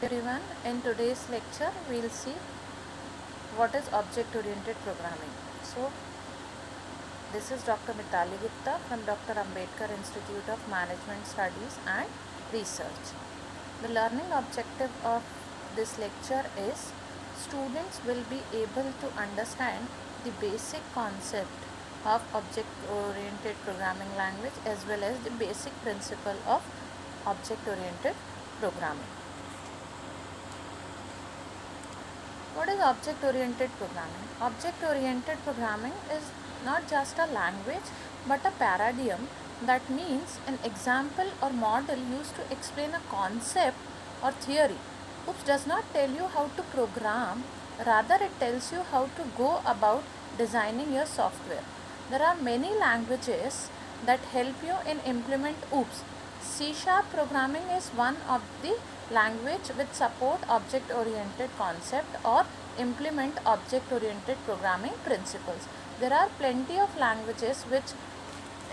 Everyone, in today's lecture we will see what is object oriented programming. So this is Dr. Mitali Gupta from Dr. Ambedkar Institute of Management Studies and Research. The learning objective of this lecture is students will be able to understand the basic concept of object oriented programming language as well as the basic principle of object oriented programming. What is object oriented programming? Object oriented programming is not just a language but a paradigm that means an example or model used to explain a concept or theory. OOPS does not tell you how to program, rather, it tells you how to go about designing your software. There are many languages that help you in implement OOPS. C# programming is one of the language which support object oriented concept or implement object oriented programming principles. There are plenty of languages which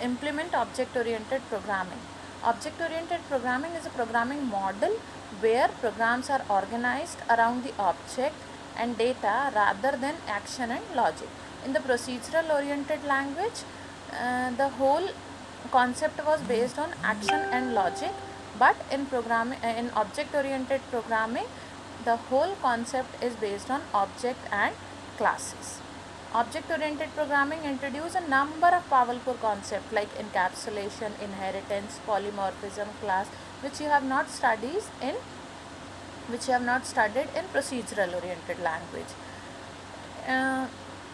implement object oriented programming. Object oriented programming is a programming model where programs are organized around the object and data rather than action and logic. In the procedural oriented language, the whole concept was based on action and logic, but in object oriented programming the whole concept is based on object and classes. Object oriented programming introduces a number of powerful concepts like encapsulation, inheritance, polymorphism, class, which you have not studied in procedural oriented language.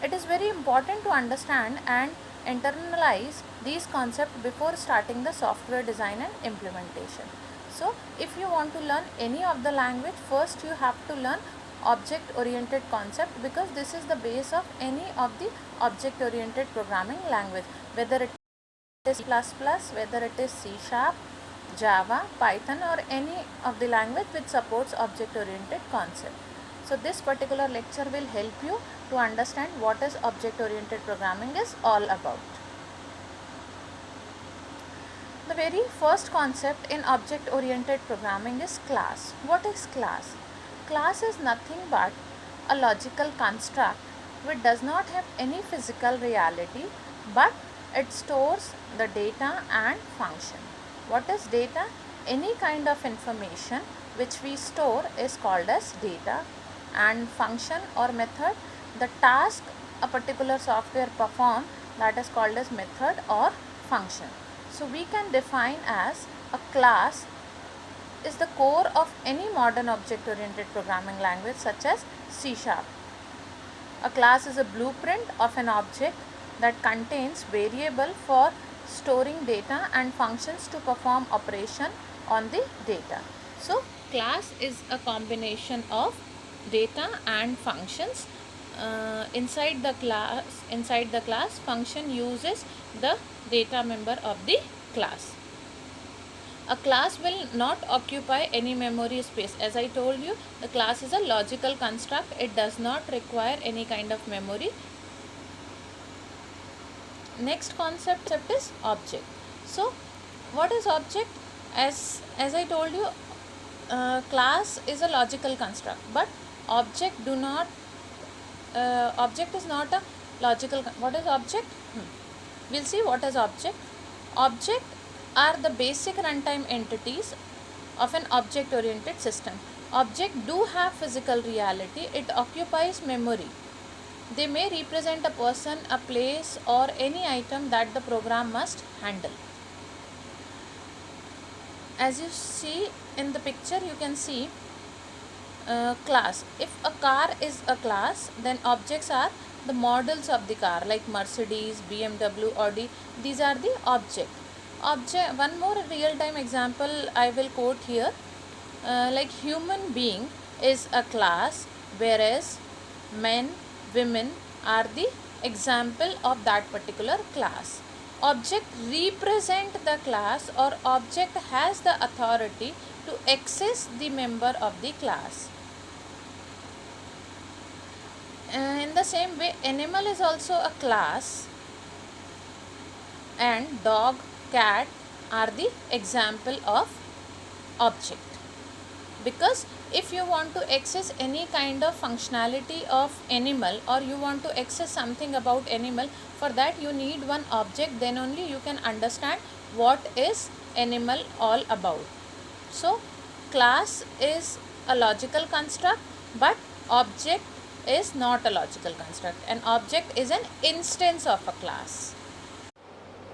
It is very important to understand and internalize these concepts before starting the software design and implementation. So if you want to learn any of the language, first you have to learn object oriented concept, because this is the base of any of the object oriented programming language, whether it is C++, whether it is C#, Java, Python, or any of the language which supports object oriented concept. So this particular lecture will help you to understand what is object oriented programming is all about. The very first concept in object oriented programming is class. What is class? Class is nothing but a logical construct which does not have any physical reality, but it stores the data and function. What is data? Any kind of information which we store is called as data, and function or method, the task a particular software perform, that is called as method or function. So we can define as a class is the core of any modern object oriented programming language such as C#. A class is a blueprint of an object that contains variable for storing data and functions to perform operation on the data. So class is a combination of data and functions. Inside the class, function uses the data member of the class. A class will not occupy any memory space. As I told you, the class is a logical construct. It does not require any kind of memory. Next concept is object. So what is object? As I told you, class is a logical construct, but object is not a logical. What is object? We'll see what is object. Object are the basic runtime entities of an object oriented system. Object do have physical reality. It occupies memory. They may represent a person, a place, or any item that the program must handle. As you see in the picture, you can see class. If a car is a class, then objects are the models of the car like Mercedes, BMW, Audi. These are the object. One more real-time example I will quote here. Like human being is a class, whereas men, women are the example of that particular class. Object represent the class, or object has the authority to access the member of the class. In the same way, animal is also a class, and dog, cat are the example of object. because if you want to access any kind of functionality of animal, or you want to access something about animal, for that you need one object, then only you can understand what is animal all about. So class is a logical construct, but object is not a logical construct. An object is an instance of a class.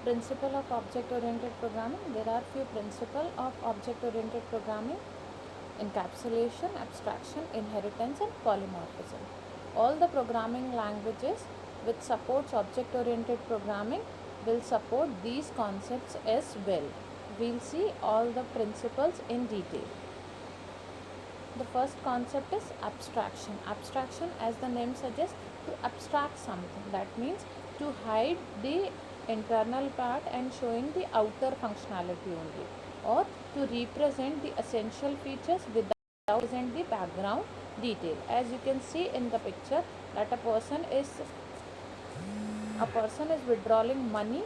Principle of object oriented programming. There are few principles of object oriented programming: encapsulation, abstraction, inheritance, and polymorphism. All the programming languages which supports object oriented programming will support these concepts as well. We'll see all the principles in detail. The first concept is abstraction. Abstraction, as the name suggests, to abstract something. That means to hide the internal part and showing the outer functionality only, or to represent the essential features without present the background detail. As you can see in the picture, that a person is withdrawing money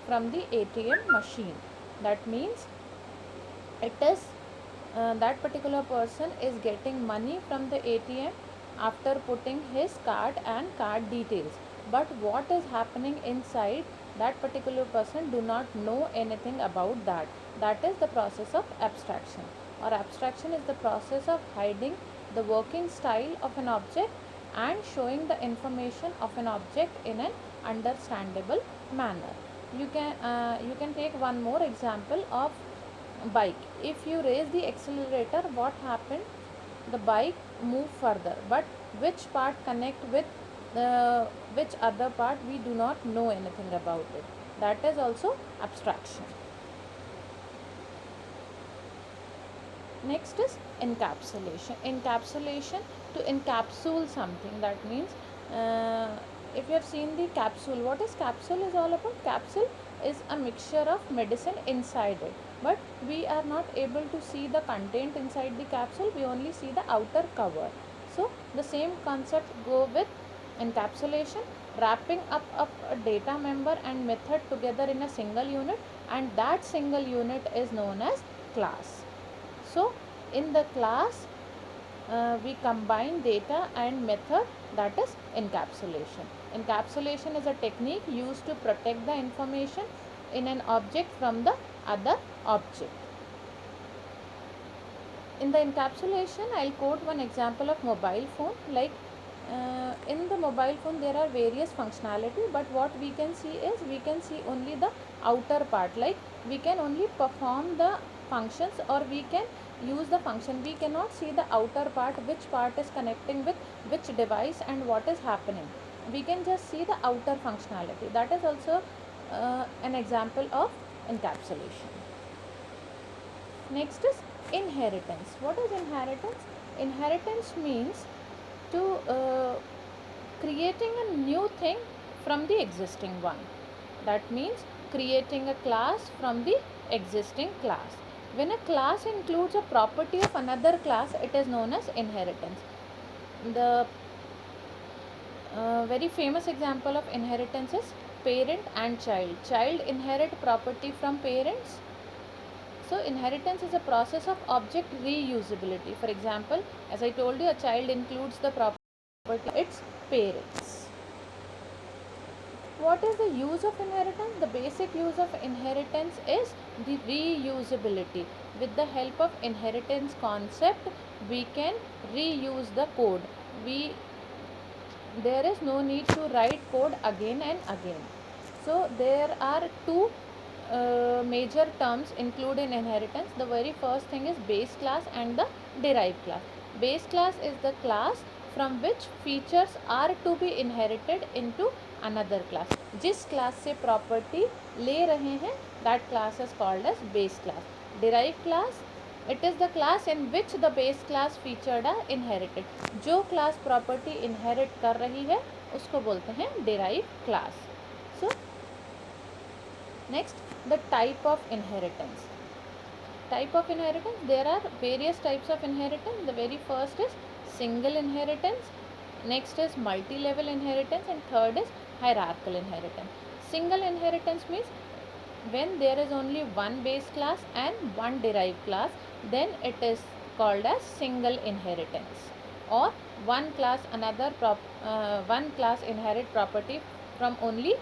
from the ATM machine. That means it is that particular person is getting money from the ATM after putting his card and card details, but what is happening inside, that particular person do not know anything about that. That is the process of abstraction. Or abstraction is the process of hiding the working style of an object and showing the information of an object in an understandable manner. You can take one more example of bike. If you raise the accelerator, what happened? The bike move further, but which part connect with the which other part, we do not know anything about it. That is also abstraction. Next is encapsulation. Encapsulation, to encapsule something. That means if you have seen the capsule, what is capsule is all about? Capsule is a mixture of medicine inside it, but we are not able to see the content inside the capsule, we only see the outer cover. So the same concept go with encapsulation, wrapping up a data member and method together in a single unit, and that single unit is known as class. So in the class we combine data and method, that is encapsulation. Encapsulation is a technique used to protect the information in an object from the other object. In the encapsulation, I'll quote one example of mobile phone. Like in the mobile phone there are various functionality, but what we can see is, we can see only the outer part. Like we can only perform the functions, or we can use the function, we cannot see the outer part, which part is connecting with which device and what is happening. We can just see the outer functionality. That is also an example of encapsulation. Next is inheritance. What is inheritance? Inheritance means to creating a new thing from the existing one. That means creating a class from the existing class. When a class includes a property of another class, it is known as inheritance. The very famous example of inheritance is parent and child. Child inherit property from parents. So inheritance is a process of object reusability. For example, as I told you, a child includes the property of its parents. What is the use of inheritance? The basic use of inheritance is the reusability. With the help of inheritance concept, we can reuse the code. There is no need to write code again and again. So there are two major terms included in inheritance. The very first thing is base class and the derived class. Base class is the class from which features are to be inherited into another class. जिस class से property ले रहे हैं, that class is called as base class. Derived class, it is the class in which the base class featured are inherited. जो class property inherit कर रही है, उसको बोलते हैं derived class. So next, the type of inheritance. Type of inheritance, there are various types of inheritance. The very first is single inheritance, next is multi-level inheritance, and third is hierarchical inheritance. Single inheritance means when there is only one base class and one derived class, then it is called as single inheritance, or one class one class inherit property from only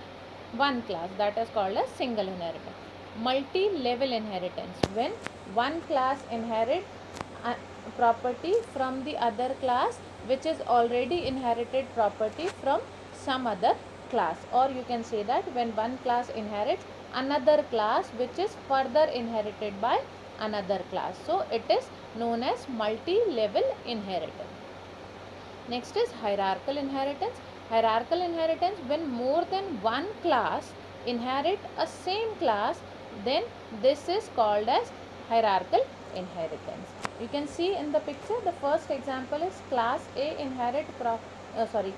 one class, that is called as single inheritance. Multi-level inheritance, when one class inherit property from the other class which is already inherited property from some other class, or you can say that when one class inherits another class which is further inherited by another class, so it is known as multi-level inheritance. Next is hierarchical inheritance. Hierarchical inheritance, when more than one class inherit a same class, then this is called as hierarchical inheritance. You can see in the picture, the first example is class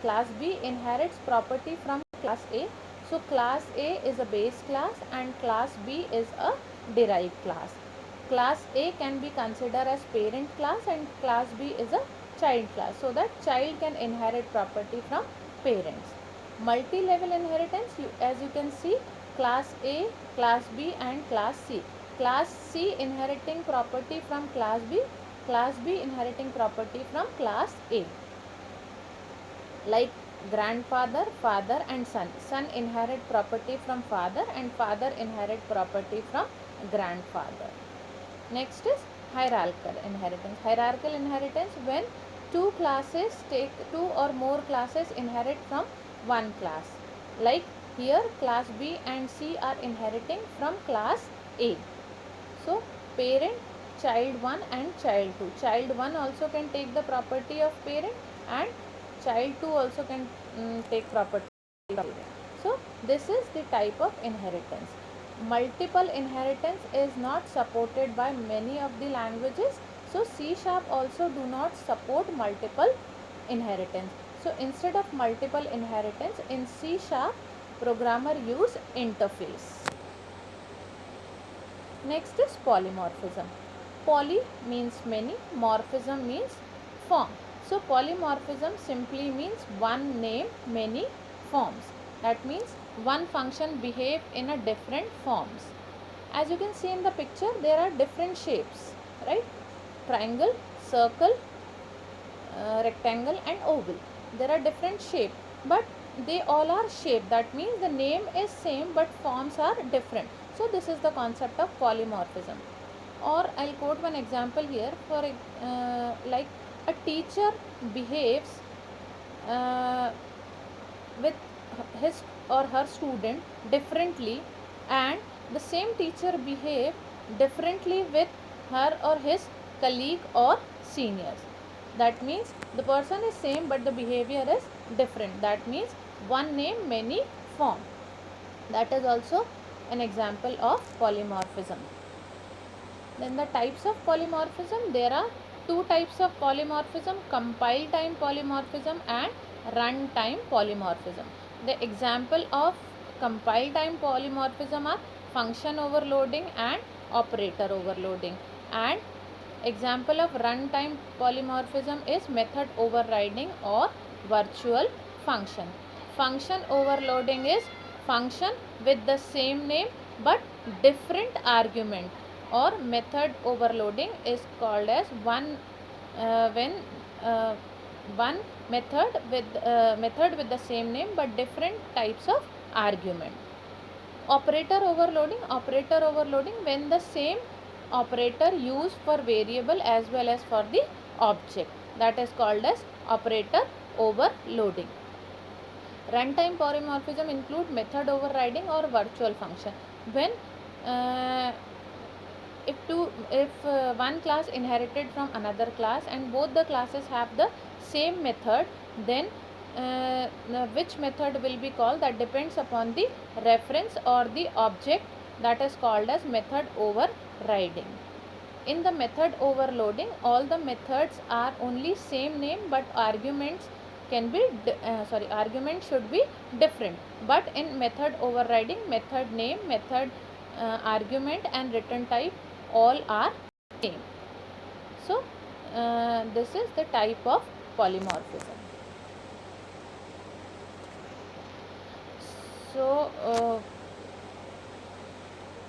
class B inherits property from class A. So class A is a base class and class B is a derived class. Class A can be considered as parent class and class B is a child class, so that child can inherit property from parents. Multi-level inheritance, as you can see, class A, class B and class C. Class C inheriting property from class B inheriting property from class A. Like grandfather, father and son. Son inherit property from father and father inherit property from grandfather. Next is hierarchical inheritance. Hierarchical inheritance, when two or more classes inherit from one class. Like here class B and C are inheriting from class A. So parent, child 1 and child 2. Child 1 also can take the property of parent and child 2 also can take property of parent. So this is the type of inheritance. Multiple inheritance is not supported by many of the languages. So C# also do not support multiple inheritance. So instead of multiple inheritance, in C# programmer use interface. Next is polymorphism. Poly means many, morphism means form. So polymorphism simply means one name, many forms. That means one function behave in a different forms. As you can see in the picture, there are different shapes, right? Triangle, circle, rectangle and oval. There are different shapes, but they all are shape. That means the name is same but forms are different. So this is the concept of polymorphism. Or I'll quote one example here. For like a teacher behaves with his or her student differently, and the same teacher behave differently with her or his colleague or seniors. That means the person is same but the behavior is different. That means one name, many form. That is also an example of polymorphism. Then the types of polymorphism, there are two types of polymorphism: compile time polymorphism and runtime polymorphism. The example of compile time polymorphism are function overloading and operator overloading. And example of runtime polymorphism is method overriding or virtual function. Function overloading is function with the same name but different argument, or method overloading is called as when one method with the same name but different types of argument. Operator overloading, when the same operator used for variable as well as for the object, that is called as operator overloading. Runtime polymorphism include method overriding or virtual function. When if one class inherited from another class and both the classes have the same method, then which method will be called, that depends upon the reference or the object, that is called as method overriding. In the method overloading, all the methods are only same name but arguments argument should be different. But in method overriding, method name, method argument and return type all are same. So this is the type of polymorphism.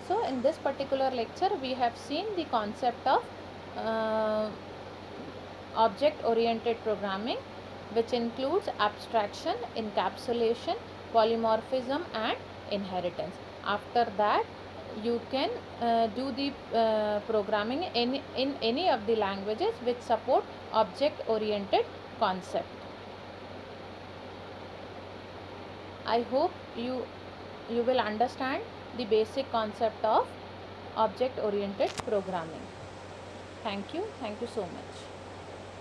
So in this particular lecture we have seen the concept of object oriented programming, which includes abstraction, encapsulation, polymorphism and inheritance. After that you can do the programming in any of the languages which support object oriented concept. I hope you will understand the basic concept of object oriented programming. Thank you so much.